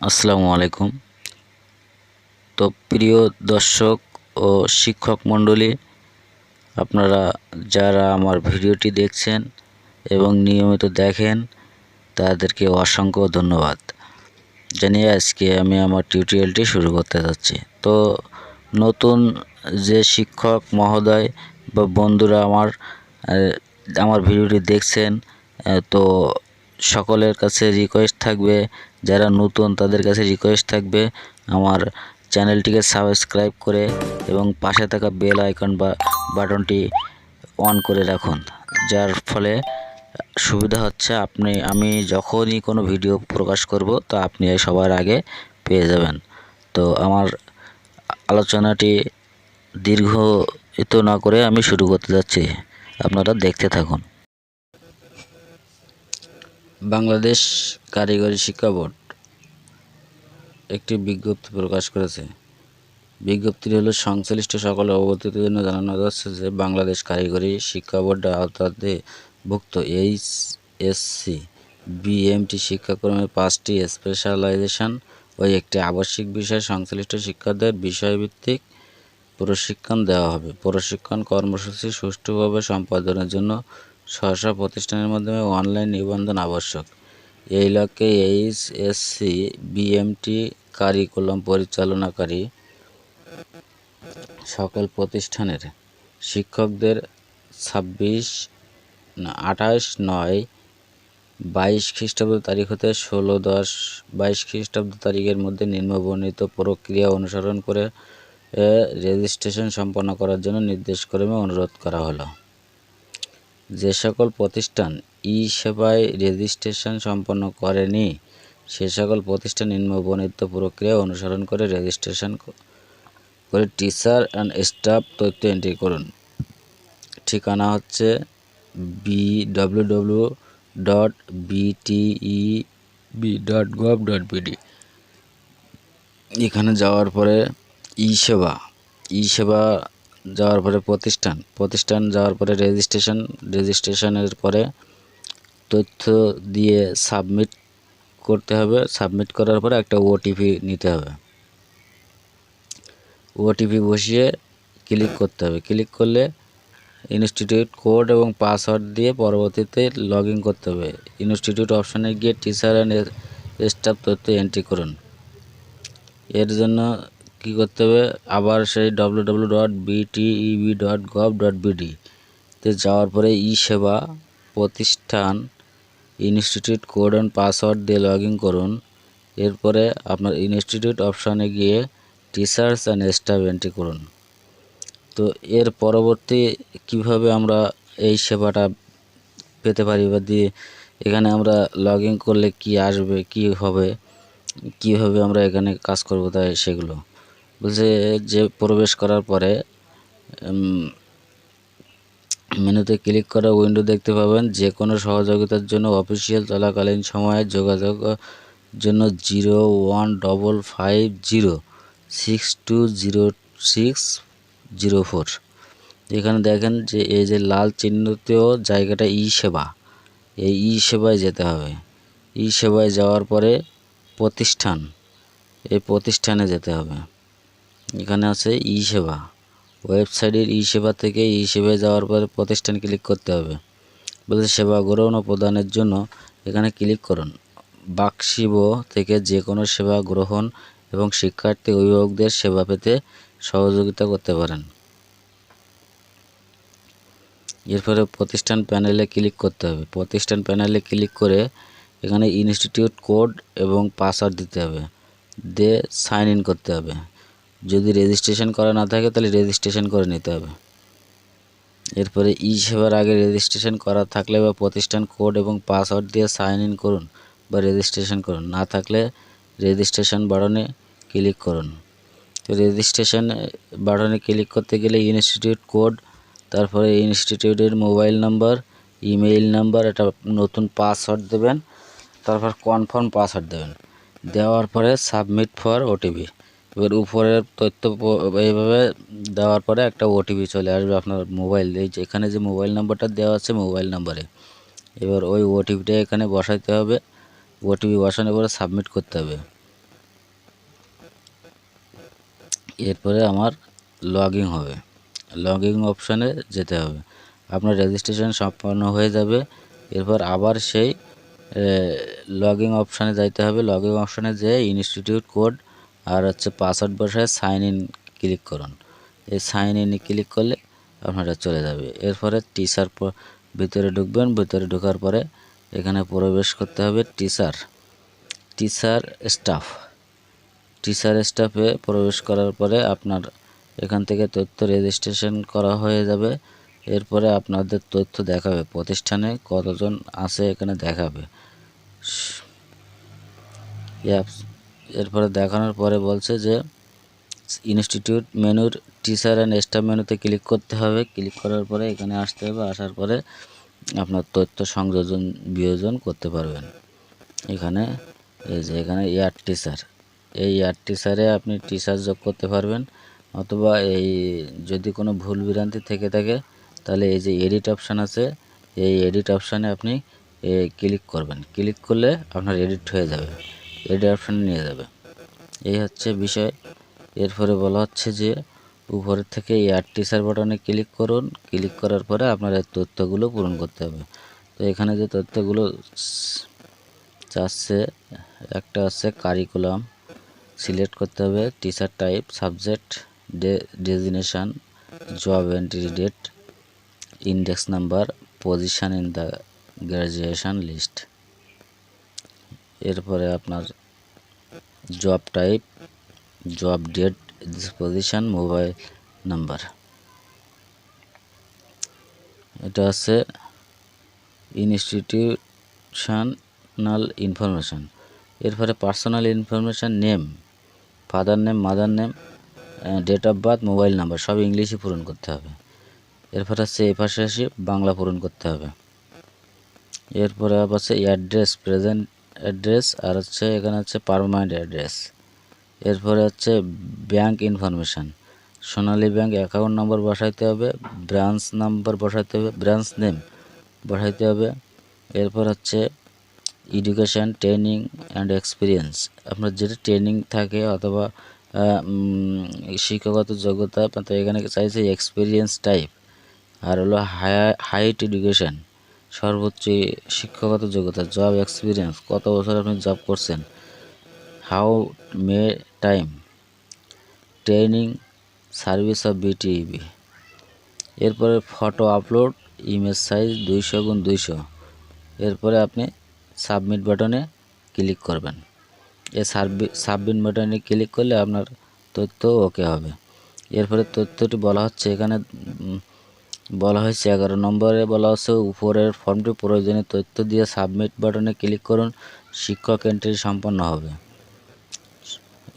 আসসালামু আলাইকুম। তো প্রিয় দর্শক ও শিক্ষক মণ্ডলী, আপনারা যারা আমার ভিডিওটি দেখছেন এবং নিয়মিত দেখেন তাদেরকে অসংখ্য ধন্যবাদ জানিয়ে আজকে আমি আমার টিউটোরিয়ালটি শুরু করতে যাচ্ছি। তো নতুন যে শিক্ষক মহোদয় বা বন্ধুরা আমার ভিডিওটি দেখছেন, তো সকলের কাছে রিকোয়েস্ট থাকবে, যারা নতুন তাদের কাছে রিকোয়েস্ট থাকবে আমার চ্যানেলটিকে সাবস্ক্রাইব করে এবং পাশে থাকা বেল আইকন বা বাটনটি অন করে রাখুন, যার ফলে সুবিধা হচ্ছে আমি যখনই কোনো ভিডিও প্রকাশ করব তো আপনি সবার আগে পেয়ে যাবেন। তো আমার আলোচনাটি দীর্ঘায়িত না করে আমি শুরু করতে যাচ্ছি, আপনারা দেখতে থাকুন। বাংলাদেশ কারিগরি শিক্ষা বোর্ড একটি বিজ্ঞপ্তি প্রকাশ করেছে। বিজ্ঞপ্তিটি হলো সংশ্লিষ্ট সকলের অবগতির জন্য জানানো যাচ্ছে যে বাংলাদেশ কারিগরি শিক্ষা বোর্ডের আওতাভুক্ত এইচএসসি বিএমটি শিক্ষাক্রমের 5টি স্পেশালাইজেশন ও একটি আবাসিক বিষয় সংশ্লিষ্ট শিক্ষকদের বিষয়ভিত্তিক প্রশিক্ষণ দেওয়া হবে। প্রশিক্ষণ কর্মসূচি সুষ্ঠুভাবে সম্পাদনের জন্য স্ব প্রতিষ্ঠানের মাধ্যমে অনলাইন নিবন্ধন আবশ্যক। এই লক্ষ্যে এইচএসসি বিএমটি কারিকুলাম পরিচালনাকারী সকল প্রতিষ্ঠানের শিক্ষকদের 28/9/22 খ্রিস্টাব্দ তারিখ হতে 16/10/22 খ্রিস্টাব্দ তারিখের মধ্যে নিম্নবর্ণিত প্রক্রিয়া অনুসরণ করে রেজিস্ট্রেশন সম্পন্ন করার জন্য নির্দেশক্রমে অনুরোধ করা হলো। যে সকল প্রতিষ্ঠান ই-সেবায় রেজিস্ট্রেশন সম্পন্ন করেনি সে সকল প্রতিষ্ঠান নিম্নবর্ণিত প্রক্রিয়া অনুসরণ করে রেজিস্ট্রেশন করে টিচার অ্যান্ড স্টাফ তথ্য এন্ট্রি করুন। ঠিকানা হচ্ছে www.bteb.gov.bd। এখানে যাওয়ার পরে ই-সেবা যাওয়ার পরে প্রতিষ্ঠান যাওয়ার পরে রেজিস্ট্রেশনের পরে তথ্য দিয়ে সাবমিট করতে হবে। সাবমিট করার পরে একটা ওটিপি নিতে হবে। ওটিপি বসিয়ে ক্লিক করতে হবে। ক্লিক করলে ইনস্টিটিউট কোড এবং পাসওয়ার্ড দিয়ে পরবর্তীতে লগ ইন করতে হবে। ইনস্টিটিউট অপশানে গিয়ে টিচার অ্যান্ড স্টাফ তথ্য এন্ট্রি করুন। এর জন্য কী করতে হবে, আবার সেই www.bteb.gov.bd তে যাওয়ার পরে ই-সেবা প্রতিষ্ঠান ইনস্টিটিউট কোড অ্যান্ড পাসওয়ার্ড দিয়ে লগ ইন করুন। এরপরে আপনার ইনস্টিটিউট অপশানে গিয়ে টিচার্স অ্যান্ড স্টাফ এন্ট্রি করুন। তো এর পরবর্তী কিভাবে আমরা এই সেবাটা পেতে পারি বা দিয়ে এখানে আমরা লগ ইন করলে কি আসবে, কীভাবে আমরা এখানে কাজ করব, তাই সেগুলো বলছে যে প্রবেশ করার পরে মেনুতে ক্লিক করা উইন্ডো দেখতে পাবেন। যে কোনো সহযোগিতার জন্য অফিসিয়াল চলাকালীন সময়ে যোগাযোগের জন্য 015506200604। এখানে দেখেন যে এই যে লাল চিহ্নিত জায়গাটা ই-সেবা, এই ই-সেবায় যেতে হবে। ই-সেবায় যাওয়ার পরে এই প্রতিষ্ঠানে যেতে হবে। এখানে আছে ই-সেবা, ওয়েবসাইটের ই-সেবা থেকে ই-সেবায় যাওয়ার পরে প্রতিষ্ঠান ক্লিক করতে হবে। বলতে সেবা গ্রহণ ও প্রদানের জন্য এখানে ক্লিক করুন। বাক্সিব থেকে যে কোনো সেবা গ্রহণ এবং শিক্ষার্থী অভিভাবকদের সেবা পেতে সহযোগিতা করতে পারেন। এরপরে প্রতিষ্ঠান প্যানেলে ক্লিক করতে হবে। প্রতিষ্ঠান প্যানেলে ক্লিক করে এখানে ইনস্টিটিউট কোড এবং পাসওয়ার্ড দিতে হবে, দিয়ে সাইন ইন করতে হবে। যদি রেজিস্ট্রেশন করা না থাকে তাহলে রেজিস্ট্রেশন করে নিতে হবে। এরপরে ই-সেবার আগে রেজিস্ট্রেশন করা থাকলে বা প্রতিষ্ঠান কোড এবং পাসওয়ার্ড দিয়ে সাইন ইন করুন বা রেজিস্ট্রেশন করুন, না থাকলে রেজিস্ট্রেশন বাটনে ক্লিক করুন। তো রেজিস্ট্রেশন বাটনে ক্লিক করতে গেলে ইনস্টিটিউট কোড, তারপরে ইনস্টিটিউটের মোবাইল নাম্বার, ইমেইল নাম্বার, একটা নতুন পাসওয়ার্ড দেবেন, তারপর কনফার্ম পাসওয়ার্ড দেবেন। দেওয়ার পরে সাবমিট ফর ওটিপি। এবার উপরের তথ্য এইভাবে দেওয়ার পরে একটা ওটিপি চলে আসবে আপনার মোবাইল, এই যে এখানে যে মোবাইল নাম্বারটা দেওয়া আছে মোবাইল নাম্বারে। এবার ওই ওটিপিটা এখানে বসাইতে হবে। ওটিপি বসানোর পরে সাবমিট করতে হবে। এরপরে আমার লগইন হবে, লগইন অপশানে যেতে হবে। আপনার রেজিস্ট্রেশন সম্পন্ন হয়ে যাবে। এরপর আবার সেই লগইন অপশানে যাইতে হবে। লগইন অপশানে যেয়ে ইনস্টিটিউট কোড আর হচ্ছে পাসওয়ার্ড বসায় সাইন ইন ক্লিক করুন। এই সাইন ইনে ক্লিক করলে আপনারা চলে যাবে। এরপরে টিচার ভিতরে ঢুকবেন। ভিতরে ঢোকার পরে এখানে প্রবেশ করতে হবে টিচার স্টাফে প্রবেশ করার পরে আপনার এখান থেকে তথ্য রেজিস্ট্রেশন করা হয়ে যাবে। এরপরে আপনাদের তথ্য দেখাবে, প্রতিষ্ঠানে কতজন আছে এখানে দেখাবে। এরপরে দেখানোর পরে বলছে যে ইনস্টিটিউট মেনুর টিচার অ্যান্ড স্টাফ মেনুতে ক্লিক করতে হবে। ক্লিক করার পরে এখানে আসতে হবে। আসার পরে আপনার তথ্য সংযোজন বিয়োজন করতে পারবেন। এখানে এই যে এখানে এয়ার টিচার, এই এয়ার টিচারে আপনি টিচার যোগ করতে পারবেন, অথবা এই যদি কোনো ভুল বিভ্রান্তি থেকে থাকে তাহলে এই যে এডিট অপশান আছে, এই এডিট অপশানে আপনি ক্লিক করবেন। ক্লিক করলে আপনার এডিট হয়ে যাবে, এডিট অপশানে নিয়ে যাবে। এই হচ্ছে বিষয়। এরপরে বলা হচ্ছে যে উপরের থেকে এয়ার টিচার বাটনে ক্লিক করুন। ক্লিক করার পরে আপনার এই তথ্যগুলো পূরণ করতে হবে। তো এখানে যে তথ্যগুলো চাচ্ছে, একটা হচ্ছে কারিকুলাম সিলেক্ট করতে হবে, teacher type, subject, designation, job entry date, index number, position in the graduation list. এরপরে আপনার job type, job date, position, mobile number. এটা আছে ইনস্টিটিউশনাল ইনফরমেশন। এরপরে personal information, name, father name, mother name, date of birth, mobile number, সব ইংলিশে পূরণ করতে হবে। এরপর হচ্ছে এই পাশে আসি বাংলা পূরণ করতে হবে। এরপরে আছে অ্যাড্রেস, প্রেজেন্ট অ্যাড্রেস, আর হচ্ছে এখানে হচ্ছে পার্মানেন্ট অ্যাড্রেস। এরপরে হচ্ছে ব্যাংক ইনফরমেশান, সোনালী ব্যাংক অ্যাকাউন্ট নম্বর বসাইতে হবে, ব্রাঞ্চ নাম্বার বসাইতে হবে, ব্রাঞ্চ নেম বসাইতে হবে। এরপর হচ্ছে এডুকেশান, ট্রেনিং অ্যান্ড এক্সপিরিয়েন্স, আপনার যেটা ট্রেনিং থাকে অথবা শিক্ষাগত যোগ্যতা, তো এখানে চাইছে এক্সপিরিয়েন্স টাইপ, আর হলো হাইট এডুকেশান, সর্বোচ্চ শিক্ষাগত যোগ্যতা, জব এক্সপিরিয়েন্স, কত বছর আপনি জব করছেন, how may time training service of BTEB. এরপরে photo upload, image size 200x200। এরপরে আপনি সাবমিট বাটনে ক্লিক করবেন। এই সাবমিট বাটনে ক্লিক করলে আপনার তথ্য ওকে হবে। এরপরে তথ্যটি বলা হচ্ছে, এখানে বলা হয়েছে 11 নম্বরে বলা হচ্ছে উপরের ফর্মটি প্রয়োজনীয় তথ্য দিয়ে সাবমিট বাটনে ক্লিক করুন, শিক্ষক এন্ট্রি সম্পন্ন হবে।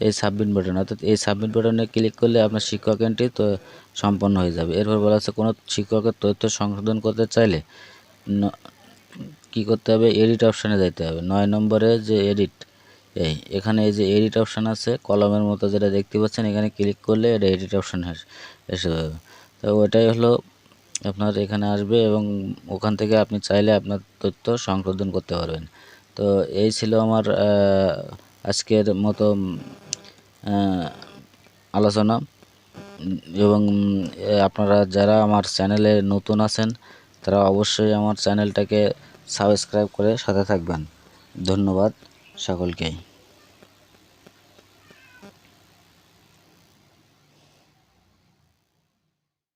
এই সাবমিট বাটন, অর্থাৎ এই সাবমিট বাটনে ক্লিক করলে আপনার শিক্ষক এন্ট্রি তো সম্পন্ন হয়ে যাবে। এরপর বলা হচ্ছে কোনো শিক্ষকের তথ্য সংশোধন করতে চাইলে কি করতে হবে, এডিট অপশানে যেতে হবে। 9 নম্বরে যে এডিট, এখানে এই যে এডিট অপশান আছে কলমের মতো যেটা দেখতে পাচ্ছেন, এখানে ক্লিক করলে এটা এডিট অপশান এসে যাবে। তো ওটাই হলো আপনার এখানে আসবে এবং ওখান থেকে আপনি চাইলে আপনার তথ্য সংশোধন করতে পারবেন। তো এই ছিল আমার আজকের মতো আলোচনা। এবং আপনারা যারা আমার চ্যানেলে নতুন আছেন তারা অবশ্যই আমার চ্যানেলটাকে সাবস্ক্রাইব করে সাথে থাকবেন। ধন্যবাদ সকলকেই।